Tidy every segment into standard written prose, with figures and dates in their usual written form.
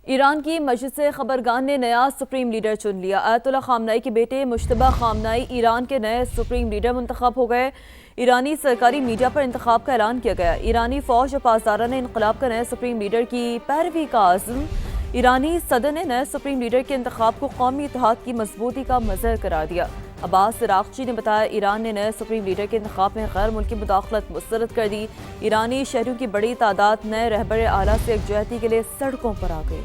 ایران کی مجلس خبرگان نے نیا سپریم لیڈر چن لیا۔ آیت اللہ خامنائی کے بیٹے مجتبیٰ خامنائی ایران کے نئے سپریم لیڈر منتخب ہو گئے۔ ایرانی سرکاری میڈیا پر انتخاب کا اعلان کیا گیا۔ ایرانی فوج اور پاسداران انقلاب کا نئے سپریم لیڈر کی پیروی کا عزم۔ ایرانی صدر نے نئے سپریم لیڈر کے انتخاب کو قومی اتحاد کی مضبوطی کا مظہر قرار دیا۔ عباس عراقچی نے بتایا ایران نے نئے سپریم لیڈر کے انتخاب میں غیر ملکی مداخلت مسترد کر دی۔ ایرانی شہریوں کی بڑی تعداد نئے رہبر اعلیٰ سے یکجہتی کے لیے سڑکوں پر آ گئی۔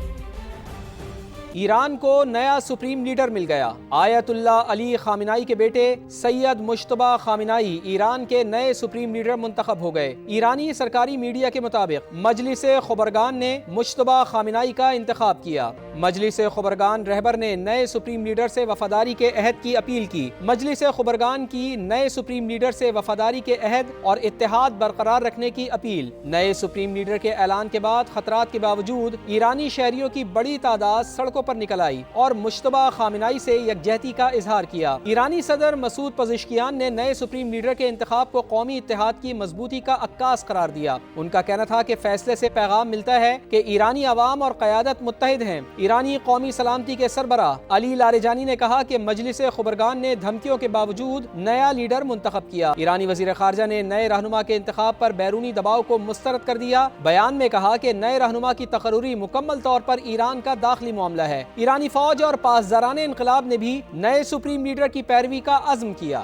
ایران کو نیا سپریم لیڈر مل گیا۔ آیت اللہ علی خامنائی کے بیٹے سید مجتبیٰ خامنائی ایران کے نئے سپریم لیڈر منتخب ہو گئے۔ ایرانی سرکاری میڈیا کے مطابق مجلس خبرگان نے مجتبیٰ خامنائی کا انتخاب کیا۔ مجلس خبرگان رہبر نے نئے سپریم لیڈر سے وفاداری کے عہد کی اپیل کی۔ مجلس خبرگان کی نئے سپریم لیڈر سے وفاداری کے عہد اور اتحاد برقرار رکھنے کی اپیل۔ نئے سپریم لیڈر کے اعلان کے بعد خطرات کے باوجود ایرانی شہریوں کی بڑی تعداد سڑکوں پر نکل آئی اور مجتبیٰ خامنائی سے یکجہتی کا اظہار کیا۔ ایرانی صدر مسعود پزشکیان نے نئے سپریم لیڈر کے انتخاب کو قومی اتحاد کی مضبوطی کا عکاس قرار دیا۔ ان کا کہنا تھا کہ فیصلے سے پیغام ملتا ہے کہ ایرانی عوام اور قیادت متحد ہیں۔ ایرانی قومی سلامتی کے سربراہ علی لاریجانی نے کہا کہ مجلس خبرگان نے دھمکیوں کے باوجود نیا لیڈر منتخب کیا۔ ایرانی وزیر خارجہ نے نئے رہنما کے انتخاب پر بیرونی دباؤ کو مسترد کر دیا۔ بیان میں کہا کہ نئے رہنما کی تقرری مکمل طور پر ایران کا داخلی معاملہ ہے۔ ایرانی فوج اور پاسداران انقلاب نے بھی نئے سپریم لیڈر کی پیروی کا عزم کیا۔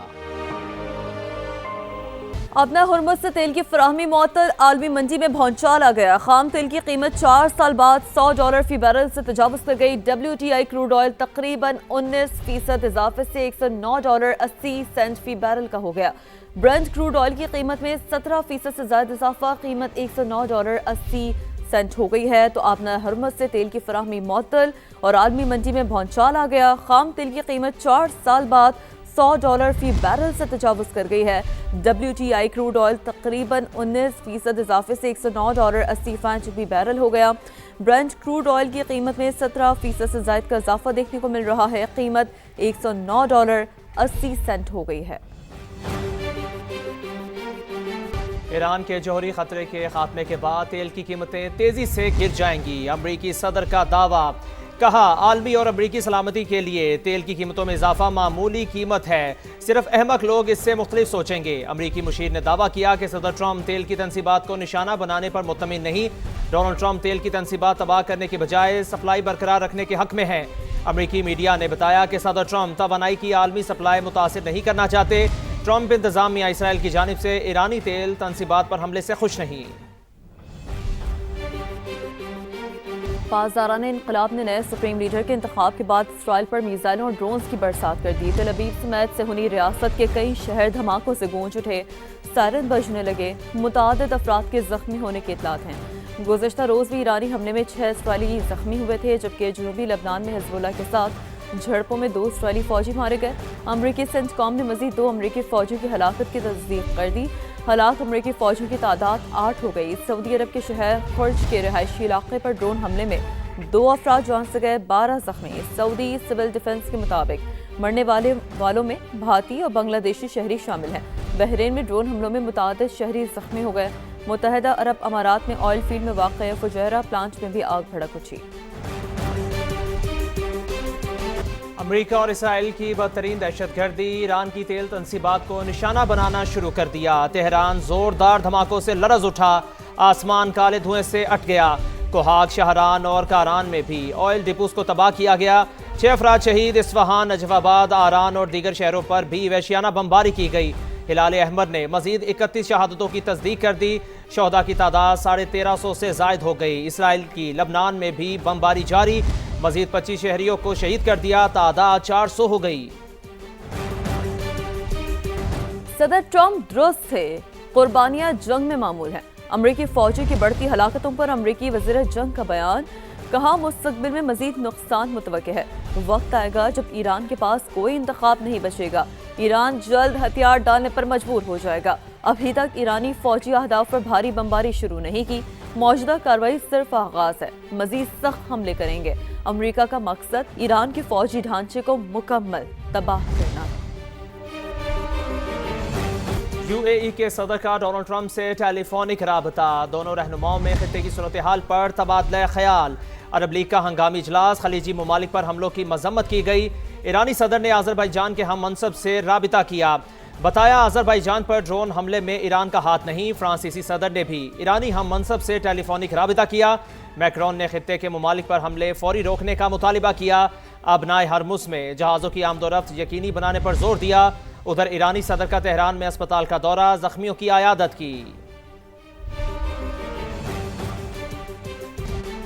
اپنا ہرمز سے تیل کی فراہمی معطل، عالمی منڈی میں بھونچال آ گیا۔ خام تیل کی قیمت 4 سال بعد $100 فی بیرل سے تجاوز کر گئی۔ WTI کروڈ آئل تقریباً 19% اضافے سے $109.80 فی بیرل کا ہو گیا۔ برنٹ کروڈ آئل کی قیمت میں 17% سے زائد اضافہ، قیمت $109.80 ہو گئی ہے۔ تو آبنا ہرمز سے تیل کی فراہمی معطل اور عالمی منڈی میں بھونچال آ گیا۔ خام تیل کی قیمت 4 سال بعد $100 فی بیرل سے تجاوز کر گئی ہے۔ WTI کروڈ آئل تقریباً 19% اضافے سے $109.80 فی بیرل ہو گیا۔ برنٹ کروڈ آئل کی قیمت میں 17% سے زائد کا اضافہ دیکھنے کو مل رہا ہے، قیمت $109.80 ہو گئی ہے۔ ایران کے جوہری خطرے کے خاتمے کے بعد تیل کی قیمتیں تیزی سے گر جائیں گی۔ امریکی صدر کا دعویٰ، کہا عالمی اور امریکی سلامتی کے لیے تیل کی قیمتوں میں اضافہ معمولی قیمت ہے، صرف احمق لوگ اس سے مختلف سوچیں گے۔ امریکی مشیر نے دعویٰ کیا کہ صدر ٹرمپ تیل کی تنصیبات کو نشانہ بنانے پر مطمئن نہیں۔ ڈونلڈ ٹرمپ تیل کی تنصیبات تباہ کرنے کے بجائے سپلائی برقرار رکھنے کے حق میں ہیں۔ امریکی میڈیا نے بتایا کہ صدر ٹرمپ توانائی کی عالمی سپلائی متاثر نہیں کرنا چاہتے۔ ٹرمپ انتظامیہ اسرائیل کی جانب سے ایرانی تیل تنصیبات پر حملے سے خوش نہیں۔ پاسداران انقلاب نے نئے سپریم لیڈر کے انتخاب کے بعد اسرائیل پر میزائلوں اور ڈرونز کی برسات کر دی۔ تل ابیب سمیت صہیونی ریاست کے کئی شہر دھماکوں سے گونج اٹھے، سائرن بجنے لگے، متعدد افراد کے زخمی ہونے کی اطلاعات ہیں۔ گزشتہ روز بھی ایرانی حملے میں 6 اسرائیلی زخمی ہوئے تھے، جبکہ جنوبی لبنان میں حزب اللہ کے ساتھ جھڑپوں میں 2 اسرائیلی فوجی مارے گئے۔ امریکی سینٹکام نے مزید 2 امریکی فوجیوں کی ہلاکت کی تصدیق کر دی۔ ہلاک امریکی فوجیوں کی تعداد 8 ہو گئی۔ سعودی عرب کے شہر خرج کے رہائشی علاقے پر ڈرون حملے میں 2 افراد جان سے گئے، 12 زخمی۔ سعودی سول ڈیفنس کے مطابق مرنے والوں میں بھارتی اور بنگلہ دیشی شہری شامل ہیں۔ بحرین میں ڈرون حملوں میں متعدد شہری زخمی ہو گئے۔ متحدہ عرب امارات میں آئل فیلڈ میں واقع فجیرہ پلانٹ میں بھی آگ بھڑک اٹھی۔ امریکہ اور اسرائیل کی بدترین دہشت گردی، ایران کی تیل تنصیبات کو نشانہ بنانا شروع کر دیا۔ تہران زوردار دھماکوں سے لرز اٹھا، آسمان کالے دھوئیں سے اٹ گیا۔ کوہاگ، شہران اور کاران میں بھی آئل ڈپوز کو تباہ کیا گیا۔ 6 افراد شہید، اصفہان، نجف آباد، آران اور دیگر شہروں پر بھی وحشیانہ بمباری کی گئی۔ ہلال احمر نے مزید 31 شہادتوں کی تصدیق کر دی۔ شہداء کی تعداد 1350 سے زائد ہو گئی۔ اسرائیل کی لبنان میں بھی بمباری جاری، مزید 25 شہریوں کو شہید کر دیا، تعداد 400 ہو گئی۔ صدر ٹرمپ درست تھے، قربانیاں جنگ میں معمول ہیں۔ امریکی فوجی کی بڑھتی ہلاکتوں پر امریکی وزیر جنگ کا بیان، کہا مستقبل میں مزید نقصان متوقع ہے۔ وقت آئے گا جب ایران کے پاس کوئی انتخاب نہیں بچے گا، ایران جلد ہتھیار ڈالنے پر مجبور ہو جائے گا۔ ابھی تک ایرانی فوجی اہداف پر بھاری بمباری شروع نہیں کی، موجودہ کارروائی صرف آغاز ہے، مزید سخت حملے کریں گے۔ امریکہ کا مقصد ایران کے فوجی ڈھانچے کو مکمل تباہ کرنا ہے۔ UAE کے صدر کا ڈونلڈ ٹرمپ سے ٹیلی فونک رابطہ، دونوں رہنماؤں میں خطے کی صورتحال پر تبادلہ خیال۔ عرب لیگ کا ہنگامی اجلاس، خلیجی ممالک پر حملوں کی مذمت کی گئی۔ ایرانی صدر نے آذربائیجان کے ہم منصب سے رابطہ کیا، بتایا آذربائیجان پر ڈرون حملے میں ایران کا ہاتھ نہیں۔ فرانسیسی صدر نے بھی ایرانی ہم منصب سے ٹیلی فونک رابطہ کیا۔ میکرون نے خطے کے ممالک پر حملے فوری روکنے کا مطالبہ کیا۔ ابنائے ہرمز میں جہازوں کی آمد و رفت یقینی بنانے پر زور دیا۔ ادھر ایرانی صدر کا تہران میں اسپتال کا دورہ، زخمیوں کی عیادت کی۔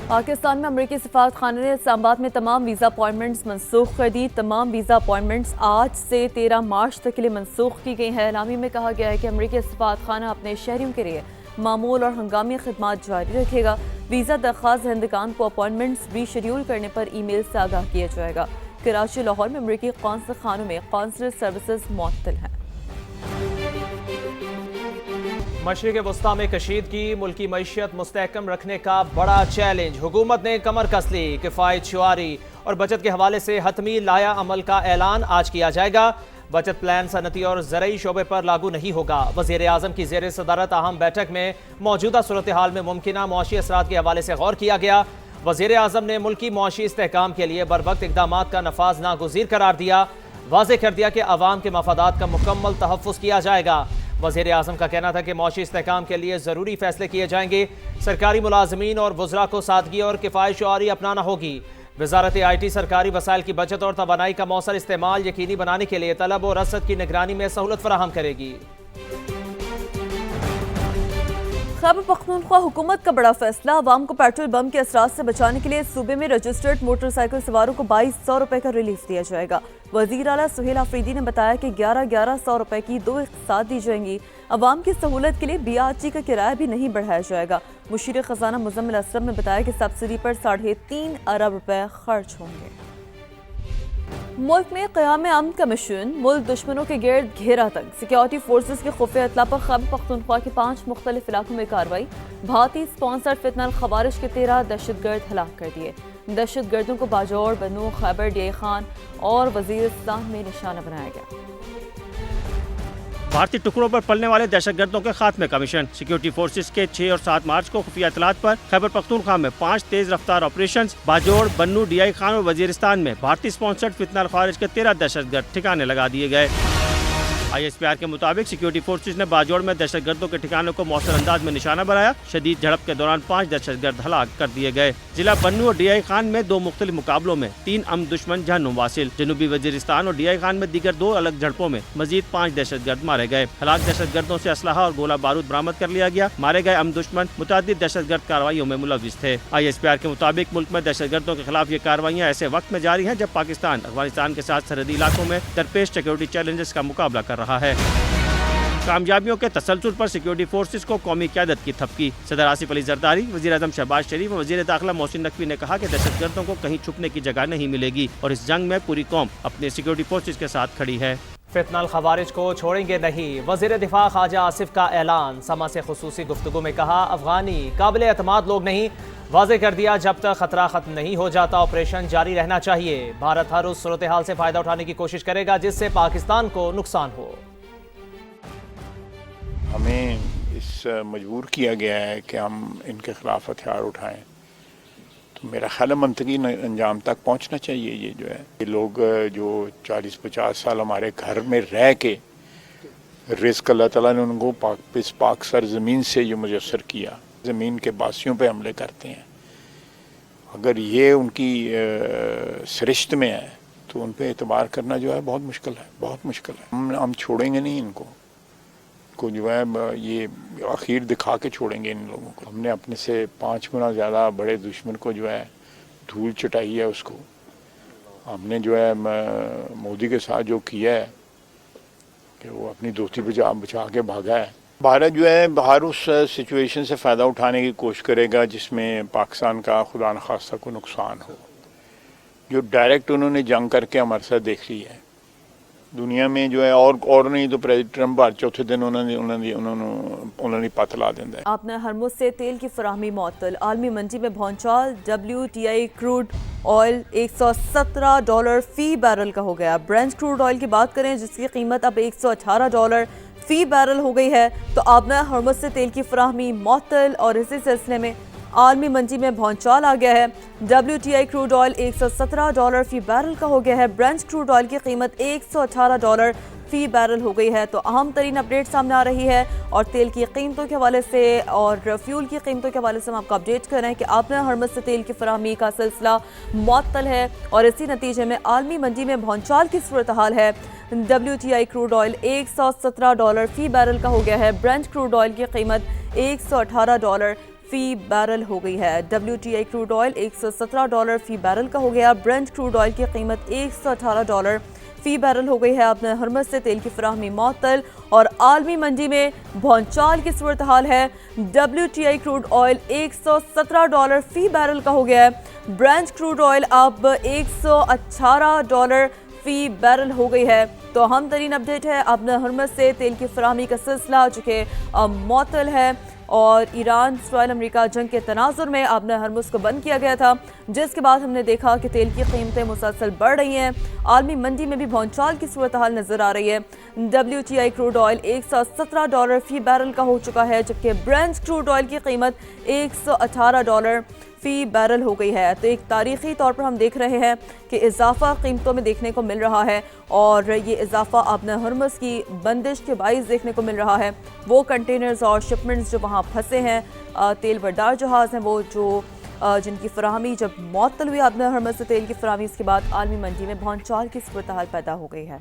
پاکستان میں امریکی سفارت خانے نے اسلام آباد میں تمام ویزا اپائنٹمنٹس منسوخ کر دی۔ تمام ویزا اپائنٹمنٹس آج سے 13 مارچ تک کے لیے منسوخ کی گئی ہیں۔ اعلامیے میں کہا گیا ہے کہ امریکی سفارت خانہ اپنے شہریوں کے لیے معمول اور ہنگامی خدمات جاری رکھے گا۔ ویزا درخواست دہندگان کو اپائنٹمنٹس ری شیڈول کرنے پر ای میل سے آگاہ کیا جائے گا۔ کراچی، لاہور میں امریکی قونصل خانوں میں قونصل سروسز معطل ہیں۔ مشرق وسطیٰ میں کشیدگی، ملکی معیشت مستحکم رکھنے کا بڑا چیلنج، حکومت نے کمر کس لی۔ کفایت شعاری اور بچت کے حوالے سے حتمی لائحہ عمل کا اعلان آج کیا جائے گا۔ بچت پلان صنعتی اور زرعی شعبے پر لاگو نہیں ہوگا۔ وزیر اعظم کی زیر صدارت اہم بیٹھک میں موجودہ صورتحال میں ممکنہ معاشی اثرات کے حوالے سے غور کیا گیا۔ وزیر اعظم نے ملکی معاشی استحکام کے لیے بروقت اقدامات کا نفاذ ناگزیر قرار دیا، واضح کر دیا کہ عوام کے مفادات کا مکمل تحفظ کیا جائے گا۔ وزیر اعظم کا کہنا تھا کہ معاشی استحکام کے لیے ضروری فیصلے کیے جائیں گے۔ سرکاری ملازمین اور وزراء کو سادگی اور کفایت شعاری اپنانا ہوگی۔ وزارت آئی ٹی سرکاری وسائل کی بچت اور توانائی کا مؤثر استعمال یقینی بنانے کے لیے طلب و رصد کی نگرانی میں سہولت فراہم کرے گی۔ خیبر پختونخوا حکومت کا بڑا فیصلہ، عوام کو پیٹرول بم کے اثرات سے بچانے کے لیے صوبے میں رجسٹرڈ موٹر سائیکل سواروں کو 2200 روپے کا ریلیف دیا جائے گا۔ وزیر اعلیٰ سہیل آفریدی نے بتایا کہ 1100 روپے کی 2 اقساط دی جائیں گی۔ عوام کی سہولت کے لیے BRT کا کرایہ بھی نہیں بڑھایا جائے گا۔ مشیر خزانہ مزمل اسرم نے بتایا کہ سبسڈی پر 3.5 ارب روپے خرچ ہوں گے۔ ملک میں قیام امن کا مشن، ملک دشمنوں کے گرد گھیرا تنگ، سیکیورٹی فورسز کی خفیہ اطلاع پر خیبر پختونخوا کے 5 مختلف علاقوں میں کارروائی، بھارتی اسپانسرڈ فتنہ الخوارج کے 13 دہشت گرد ہلاک کر دیے۔ دہشت گردوں کو باجوڑ، بنو، خیبر، ڈی خان اور وزیرستان میں نشانہ بنایا گیا۔ بھارتی ٹکڑوں پر پلنے والے دہشت گردوں کے خاتمے کا مشن، سیکیورٹی فورسز کے 6 اور 7 مارچ کو خفیہ اطلاعات پر خیبر پختونخوا میں 5 تیز رفتار آپریشنز، باجوڑ، بنو، ڈی خان اور وزیرستان میں بھارتی اسپانسرڈ فتنہ الخوارج کے 13 دہشت گرد ٹھکانے لگا دیے گئے۔ ISPR کے مطابق سیکیورٹی فورسز نے باجوڑ میں دہشت گردوں کے ٹھکانوں کو مؤثر انداز میں نشانہ بنایا۔ شدید جھڑپ کے دوران 5 دہشت گرد ہلاک کر دیے گئے۔ ضلع بنو اور ڈی خان میں 2 مختلف مقابلوں میں 3 امن دشمن جہنم واصل، جنوبی وزیرستان اور ڈی خان میں دیگر 2 الگ جھڑپوں میں مزید 5 دہشت گرد مارے گئے۔ ہلاک دہشت گردوں سے اسلحہ اور گولہ بارود برآمد کر لیا گیا۔ مارے گئے امن دشمن متعدد دہشت گرد کارروائیوں میں ملوث تھے۔ ISPR کے مطابق ملک میں دہشت گردوں کے خلاف یہ کارروائیاں ایسے وقت میں جاری ہیں جب پاکستان افغانستان کے ساتھ سرحدی علاقوں میں درپیش سیکیورٹی چیلنجز کا مقابلہ کر رہا ہے۔ کامیابیوں کے تسلسل پر سیکیورٹی فورسز کو قومی قیادت کی تھپکی، صدر آصف علی زرداری، وزیر اعظم شہباز شریف اور وزیر داخلہ محسن نقوی نے کہا کہ دہشت گردوں کو کہیں چھپنے کی جگہ نہیں ملے گی اور اس جنگ میں پوری قوم اپنے سیکیورٹی فورسز کے ساتھ کھڑی ہے۔ فتنہ الخوارج کو چھوڑیں گے نہیں، وزیر دفاع خواجہ آصف کا اعلان۔ سما سے خصوصی گفتگو میں کہا افغانی قابل اعتماد لوگ نہیں، واضح کر دیا جب تک خطرہ ختم نہیں ہو جاتا آپریشن جاری رہنا چاہیے۔ بھارت ہر اس صورتحال سے فائدہ اٹھانے کی کوشش کرے گا جس سے پاکستان کو نقصان ہو۔ ہمیں اس مجبور کیا گیا ہے کہ ہم ان کے خلاف ہتھیار اٹھائیں، تو میرا خیال ہے منطقی انجام تک پہنچنا چاہیے۔ یہ جو ہے یہ لوگ جو 40-50 سال ہمارے گھر میں رہ کے رزق اللہ تعالیٰ نے ان کو پاک سرزمین سے یہ میسر کیا، زمین کے باسیوں پہ حملے کرتے ہیں، اگر یہ ان کی سرشت میں ہے تو ان پہ اعتبار کرنا جو ہے بہت مشکل ہے، بہت مشکل ہے۔ ہم چھوڑیں گے نہیں ان کو جو ہے یہ اخیر دکھا کے چھوڑیں گے ان لوگوں کو۔ ہم نے اپنے سے 5 گنا زیادہ بڑے دشمن کو جو ہے دھول چٹائی ہے، اس کو ہم نے جو ہے مودی کے ساتھ جو کیا ہے کہ وہ اپنی دوستی بچا کے بھاگا ہے۔ بھارت جو ہے ہر اس سچویشن سے فائدہ اٹھانے کی کوشش کرے گا جس میں پاکستان کا خدا نخواستہ کو نقصان ہو۔ جو ڈائریکٹ انہوں نے جنگ کر کے ہمارے ساتھ دیکھ لی ہے دنیا میں جو ہے، اور نہیں تو پریزیڈنٹ ٹرمپ ہر چوتھے دن انہوں نے پتلا دینا ہے۔ آپ نے ہرمز سے تیل کی فراہمی معطل، عالمی منڈی میں بھونچال، WTI کروڈ آئل $117 فی بیرل کا ہو گیا۔ برنٹ کروڈ آئل کی بات کریں جس کی قیمت اب $118 فی بیرل ہو گئی ہے، تو آپ نے ہرمز سے تیل کی فراہمی معطل اور اسی سلسلے میں عالمی منڈی میں بھونچال آ گیا ہے۔ WTI کروڈ آئل $117 فی بیرل کا ہو گیا ہے۔ برنٹ کروڈ آئل کی قیمت $118 فی بیرل ہو گئی ہے۔ تو اہم ترین اپڈیٹ سامنے آ رہی ہے اور تیل کی قیمتوں کے حوالے سے اور فیول کی قیمتوں کے حوالے سے ہم آپ کو اپڈیٹ کر رہے ہیں کہ آبنہ ہرمز سے تیل کی فراہمی کا سلسلہ معطل ہے اور اسی نتیجے میں عالمی منڈی میں بھونچال کی صورتحال ہے۔ WTI کروڈ آئل $117 فی بیرل کا ہو گیا ہے۔ برنٹ کروڈ آئل کی قیمت $118 فی بیرل ہو گئی ہے۔ WTI کروڈ آئل $117 فی بیرل کا ہو گیا۔ برنٹ کروڈ آئل کی قیمت $118 فی بیرل ہو گئی ہے۔ آبنہ ہرمز سے تیل کی فراہمی معطل اور عالمی منڈی میں بھونچال کی صورتحال ہے۔ WTI کروڈ آئل $117 فی بیرل کا ہو گیا ہے۔ برنٹ کروڈ آئل اب $118 فی بیرل ہو گئی ہے۔ تو اہم ترین اپڈیٹ ہے آبنہ ہرمز سے تیل کی فراہمی کا سلسلہ جو کہ معطل ہے اور ایران اسرائیل امریکہ جنگ کے تناظر میں آبنہ ہرمز کو بند کیا گیا تھا، جس کے بعد ہم نے دیکھا کہ تیل کی قیمتیں مسلسل بڑھ رہی ہیں۔ عالمی منڈی میں بھی بھونچال کی صورتحال نظر آ رہی ہے۔ WTI کروڈ آئل $117 فی بیرل کا ہو چکا ہے، جبکہ برنٹ کروڈ آئل کی قیمت $118 فی بیرل ہو گئی ہے۔ تو ایک تاریخی طور پر ہم دیکھ رہے ہیں کہ اضافہ قیمتوں میں دیکھنے کو مل رہا ہے اور یہ اضافہ آبنہ ہرمز کی بندش کے باعث دیکھنے کو مل رہا ہے۔ وہ کنٹینرز اور شپمنٹس جو وہاں پھنسے ہیں، تیل بردار جہاز ہیں، وہ جو جن کی فراہمی جب معطل ہوئی آبنہ ہرمز سے تیل کی فراہمی، اس کے بعد عالمی منڈی میں بھونچال کی صورتحال پیدا ہو گئی ہے۔